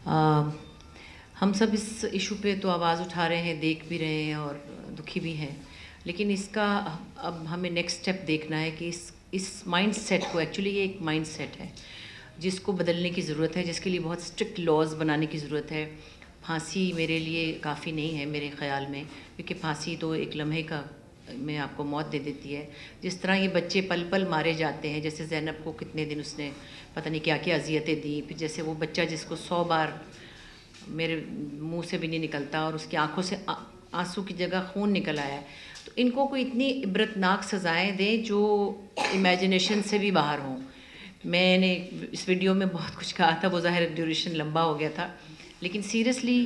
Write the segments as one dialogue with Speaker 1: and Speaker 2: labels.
Speaker 1: آ، ہم سب اس ایشو پہ تو آواز اٹھا رہے ہیں، دیکھ بھی رہے ہیں اور دکھی بھی ہیں، لیکن اس کا اب ہمیں نیکسٹ اسٹیپ دیکھنا ہے کہ اس مائنڈ سیٹ کو، ایکچولی یہ ایک مائنڈ سیٹ ہے جس کو بدلنے کی ضرورت ہے، جس کے لیے بہت اسٹرکٹ لاز بنانے کی ضرورت ہے۔ پھانسی میرے لیے کافی نہیں ہے میرے خیال میں، کیونکہ پھانسی تو ایک لمحے کا میں آپ کو موت دے دیتی ہے۔ جس طرح یہ بچے پل پل مارے جاتے ہیں، جیسے زینب کو کتنے دن اس نے پتہ نہیں کیا کیا اذیتیں دی، پھر جیسے وہ بچہ جس کو 100 بار میرے منہ سے بھی نہیں نکلتا اور اس کی آنکھوں سے آنسو کی جگہ خون نکل آیا ہے، تو ان کو کوئی اتنی عبرتناک سزائیں دیں جو امیجنیشن سے بھی باہر ہوں۔ میں نے اس ویڈیو میں بہت کچھ کہا تھا، وہ ظاہر ڈیوریشن لمبا ہو گیا تھا، لیکن سیریسلی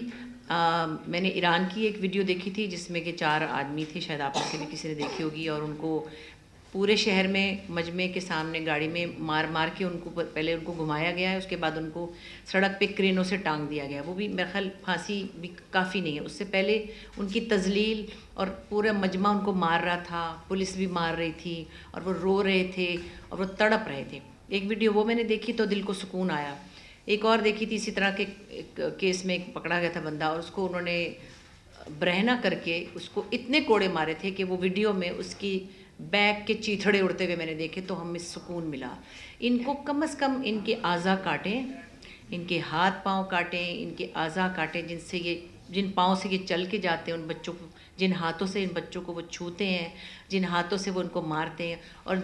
Speaker 1: میں نے ایران کی ایک ویڈیو دیکھی تھی جس میں کہ 4 آدمی تھے، شاید آپ میں سے بھی کسی نے دیکھی ہوگی، اور ان کو پورے شہر میں مجمع کے سامنے گاڑی میں مار مار کے ان کو پہلے ان کو گھمایا گیا ہے، اس کے بعد ان کو سڑک پہ کرینوں سے ٹانگ دیا گیا۔ وہ بھی میرے خیال پھانسی بھی کافی نہیں ہے، اس سے پہلے ان کی تذلیل اور پورا مجمع ان کو مار رہا تھا، پولیس بھی مار رہی تھی اور وہ رو رہے تھے اور وہ تڑپ رہے تھے۔ ایک ویڈیو وہ میں نے دیکھی تو دل کو سکون آیا۔ ایک اور دیکھی تھی اسی طرح کے ایک کیس میں، ایک پکڑا گیا تھا بندہ اور اس کو انہوں نے برہنہ کر کے اس کو اتنے کوڑے مارے تھے کہ وہ ویڈیو میں اس کی بیک کے چیتھڑے اڑتے ہوئے میں نے دیکھے تو ہمیں سکون ملا۔ ان کو کم از کم ان کے اعضاء کاٹیں، ان کے ہاتھ پاؤں کاٹیں، ان کے اعضاء کاٹیں جن پاؤں سے یہ چل کے جاتے ہیں، ان بچوں کو، جن ہاتھوں سے ان بچوں کو وہ چھوتے ہیں، جن ہاتھوں سے وہ ان کو مارتے ہیں، اور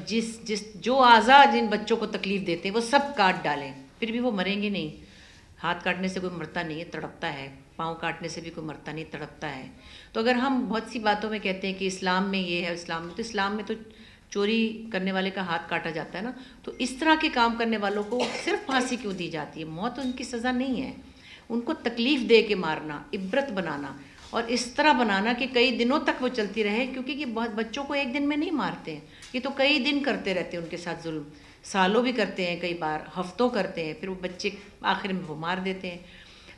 Speaker 1: جو اعضاء جن بچوں کو تکلیف دیتے ہیں وہ سب کاٹ ڈالیں، پھر بھی وہ مریں گے نہیں۔ ہاتھ کاٹنے سے کوئی مرتا نہیں ہے، تڑپتا ہے، پاؤں کاٹنے سے بھی کوئی مرتا نہیں، تڑپتا ہے۔ تو اگر ہم بہت سی باتوں میں کہتے ہیں کہ اسلام میں یہ ہے، اسلام میں تو چوری کرنے والے کا ہاتھ کاٹا جاتا ہے نا، تو اس طرح کے کام کرنے والوں کو صرف پھانسی کیوں دی جاتی ہے؟ موت ان کی سزا نہیں ہے، ان کو تکلیف دے کے مارنا، عبرت بنانا، اور اس طرح بنانا کہ کئی دنوں تک وہ چلتی رہے، کیونکہ یہ بہت بچوں کو ایک دن میں نہیں مارتے ہیں، یہ تو کئی دن کرتے رہتے ہیں ان کے ساتھ ظلم، سالوں بھی کرتے ہیں، کئی بار ہفتوں کرتے ہیں، پھر وہ بچے آخر میں وہ مار دیتے ہیں۔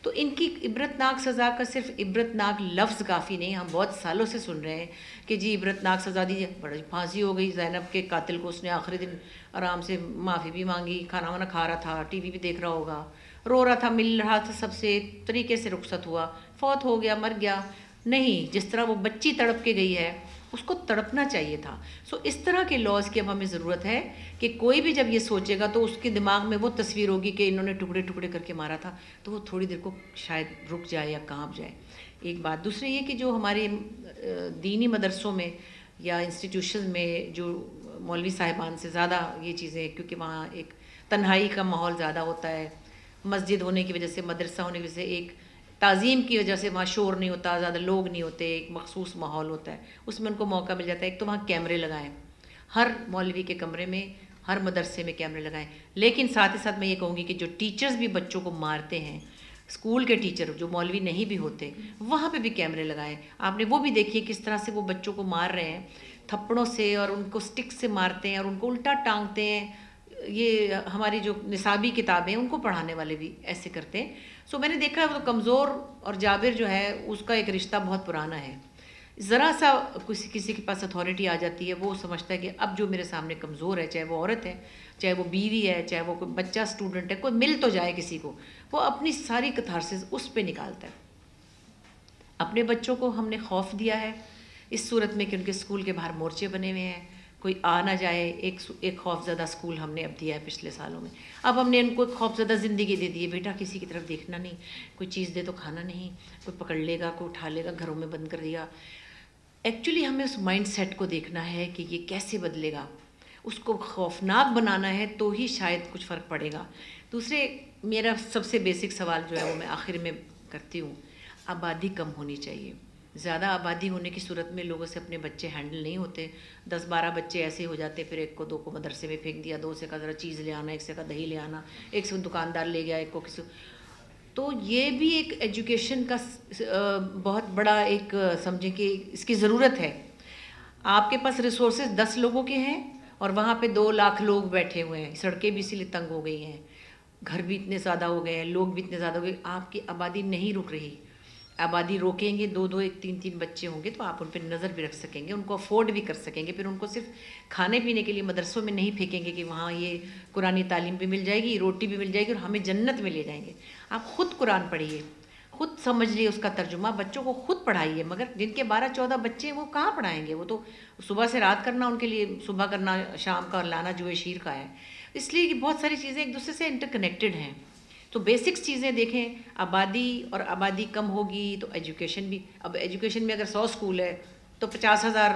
Speaker 1: تو ان کی عبرتناک سزا کا صرف عبرتناک لفظ کافی نہیں، ہم بہت سالوں سے سن رہے ہیں کہ جی عبرتناک سزا دیجیے، بڑی پھانسی ہو گئی زینب کے قاتل کو، اس نے آخری دن آرام سے معافی بھی مانگی، کھانا وانا کھا رہا تھا، ٹی وی بھی دیکھ رہا ہوگا، رو رہا تھا، مل رہا تھا سب سے، طریقے سے رخصت ہوا، فوت ہو گیا، مر گیا۔ نہیں، جس طرح وہ بچی تڑپ کے گئی ہے اس کو تڑپنا چاہیے تھا۔ سو اس طرح کے لاز کی اب ہمیں ضرورت ہے کہ کوئی بھی جب یہ سوچے گا تو اس کے دماغ میں وہ تصویر ہوگی کہ انہوں نے ٹکڑے ٹکڑے کر کے مارا تھا، تو وہ تھوڑی دیر کو شاید رک جائے یا کانپ جائے۔ ایک بات، دوسرے یہ کہ جو ہمارے دینی مدرسوں میں یا انسٹیٹیوشن میں جو مولوی صاحبان سے زیادہ یہ چیزیں، کیونکہ وہاں ایک تنہائی کا ماحول زیادہ ہوتا ہے، مسجد ہونے کی وجہ سے، مدرسہ ہونے کی وجہ سے، ایک تعظیم کی وجہ سے وہاں شور نہیں ہوتا، زیادہ لوگ نہیں ہوتے، ایک مخصوص ماحول ہوتا ہے، اس میں ان کو موقع مل جاتا ہے۔ ایک تو وہاں کیمرے لگائیں، ہر مولوی کے کمرے میں، ہر مدرسے میں کیمرے لگائیں، لیکن ساتھ ہی ساتھ میں یہ کہوں گی کہ جو ٹیچرز بھی بچوں کو مارتے ہیں، اسکول کے ٹیچر جو مولوی نہیں بھی ہوتے، وہاں پہ بھی کیمرے لگائیں۔ آپ نے وہ بھی دیکھیے کس طرح سے وہ بچوں کو مار رہے ہیں، تھپڑوں سے، اور ان کو سٹک سے مارتے ہیں اور ان کو الٹا ٹانگتے ہیں۔ یہ ہماری جو نصابی کتابیں ان کو پڑھانے والے بھی ایسے کرتے ہیں۔ سو میں نے دیکھا ہے وہ کمزور اور جابر جو ہے اس کا ایک رشتہ بہت پرانا ہے، ذرا سا کسی کے پاس اتھارٹی آ جاتی ہے، وہ سمجھتا ہے کہ اب جو میرے سامنے کمزور ہے، چاہے وہ عورت ہے، چاہے وہ بیوی ہے، چاہے وہ کوئی بچہ اسٹوڈنٹ ہے، کوئی مل تو جائے کسی کو، وہ اپنی ساری کتھارسس اس پہ نکالتا ہے۔ اپنے بچوں کو ہم نے خوف دیا ہے اس صورت میں کہ ان کے اسکول کے باہر مورچے بنے ہوئے ہیں، کوئی آ نہ جائے، ایک خوف زدہ اسکول ہم نے اب دیا ہے پچھلے سالوں میں۔ اب ہم نے ان کو ایک خوف زدہ زندگی دے دی ہے، بیٹا کسی کی طرف دیکھنا نہیں، کوئی چیز دے تو کھانا نہیں، کوئی پکڑ لے گا، کوئی اٹھا لے گا، گھروں میں بند کر دیا۔ ایکچولی ہمیں اس مائنڈ سیٹ کو دیکھنا ہے کہ یہ کیسے بدلے گا، اس کو خوفناک بنانا ہے تو ہی شاید کچھ فرق پڑے گا۔ دوسرے، میرا سب سے بیسک سوال جو ہے وہ میں آخر میں کرتی ہوں، آبادی کم ہونی چاہیے۔ زیادہ آبادی ہونے کی صورت میں لوگوں سے اپنے بچے ہینڈل نہیں ہوتے، 10-12 بچے ایسے ہو جاتے، پھر ایک کو دو کو مدرسے میں پھینک دیا، دو سے کہا ذرا چیز لے آنا، ایک سے کہا دہی لے آنا، ایک سے دکاندار لے گیا، ایک کو کسی، تو یہ بھی ایک ایجوکیشن کا بہت بڑا ایک سمجھیں کہ اس کی ضرورت ہے۔ آپ کے پاس ریسورسز 10 لوگوں کے ہیں اور وہاں پہ 2 لاکھ لوگ بیٹھے ہوئے ہیں، سڑکیں بھی اسی لیے تنگ ہو گئی ہیں، گھر بھی اتنے زیادہ ہو گئے ہیں، لوگ بھی اتنے زیادہ ہو گئے، آپ کی آبادی نہیں رک رہی۔ آبادی روکیں گے، 2 2 1 3 3 بچے ہوں گے تو آپ ان پہ نظر بھی رکھ سکیں گے، ان کو افورڈ بھی کر سکیں گے. پھر ان کو صرف کھانے پینے کے لیے مدرسوں میں نہیں پھینکیں گے کہ وہاں یہ قرآنی تعلیم بھی مل جائے گی، روٹی بھی مل جائے گی اور ہمیں جنت میں لے جائیں گے. آپ خود قرآن پڑھیے، خود سمجھ لیے اس کا ترجمہ، بچوں کو خود پڑھائیے. مگر جن کے 12 14 بچے ہیں وہ کہاں پڑھائیں گے؟ وہ تو صبح سے رات کرنا ان کے لیے، صبح کرنا شام کا لانا جو شیر کا ہے. اس لیے کہ بہت ساری چیزیں ایک دوسرے سے انٹر کنیکٹڈ ہیں. تو بیسکس چیزیں دیکھیں، آبادی اور آبادی کم ہوگی تو ایجوکیشن بھی. اب ایجوکیشن میں اگر 100 اسکول ہے تو 50,000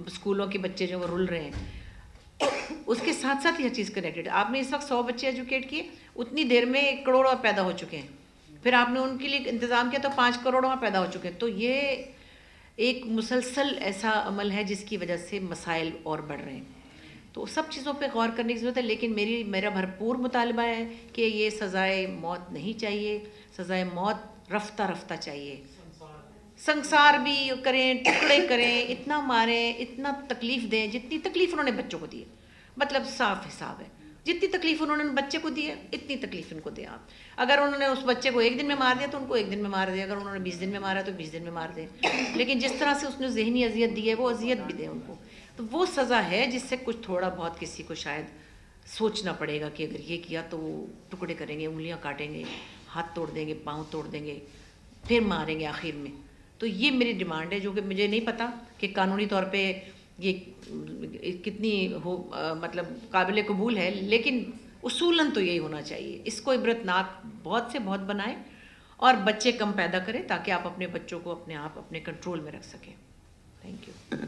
Speaker 1: اسکولوں کے بچے جو وہ رل رہے ہیں. اس کے ساتھ ساتھ یہ چیز کنیکٹڈ. آپ نے اس وقت 100 بچے ایجوکیٹ کیے، اتنی دیر میں 1 کروڑ اور پیدا ہو چکے ہیں. پھر آپ نے ان کے لیے انتظام کیا تو 5 کروڑ وہاں پیدا ہو چکے ہیں. تو یہ ایک مسلسل ایسا عمل ہے جس کی وجہ سے مسائل اور بڑھ رہے ہیں. تو سب چیزوں پہ غور کرنے کی ضرورت ہے. لیکن میرا بھرپور مطالبہ ہے کہ یہ سزائے موت نہیں چاہیے، سزائے موت رفتہ رفتہ چاہیے. سنسار بھی کریں، ٹکڑے کریں، اتنا ماریں، اتنا تکلیف دیں جتنی تکلیف انہوں نے بچوں کو دی ہے. مطلب صاف حساب ہے، جتنی تکلیف انہوں نے بچے کو دی ہے اتنی تکلیف ان کو دیں آپ. اگر انہوں نے اس بچے کو 1 دن میں مار دیا تو ان کو 1 دن میں مار دیں. اگر انہوں نے 20 دن میں مارا تو 20 دن میں مار دیں. لیکن جس طرح سے اس نے ذہنی اذیت دی ہے وہ اذیت بھی دیں ان کو. تو وہ سزا ہے جس سے کچھ تھوڑا بہت کسی کو شاید سوچنا پڑے گا کہ اگر یہ کیا تو وہ ٹکڑے کریں گے، انگلیاں کاٹیں گے، ہاتھ توڑ دیں گے، پاؤں توڑ دیں گے، پھر ماریں گے آخر میں. تو یہ میری ڈیمانڈ ہے جو کہ مجھے نہیں پتہ کہ قانونی طور پہ یہ کتنی مطلب قابل قبول ہے، لیکن اصولاً تو یہی ہونا چاہیے. اس کو عبرت ناک بہت سے بہت بنائیں اور بچے کم پیدا کریں تاکہ آپ اپنے بچوں کو اپنے آپ اپنے کنٹرول میں رکھ سکیں. Thank you.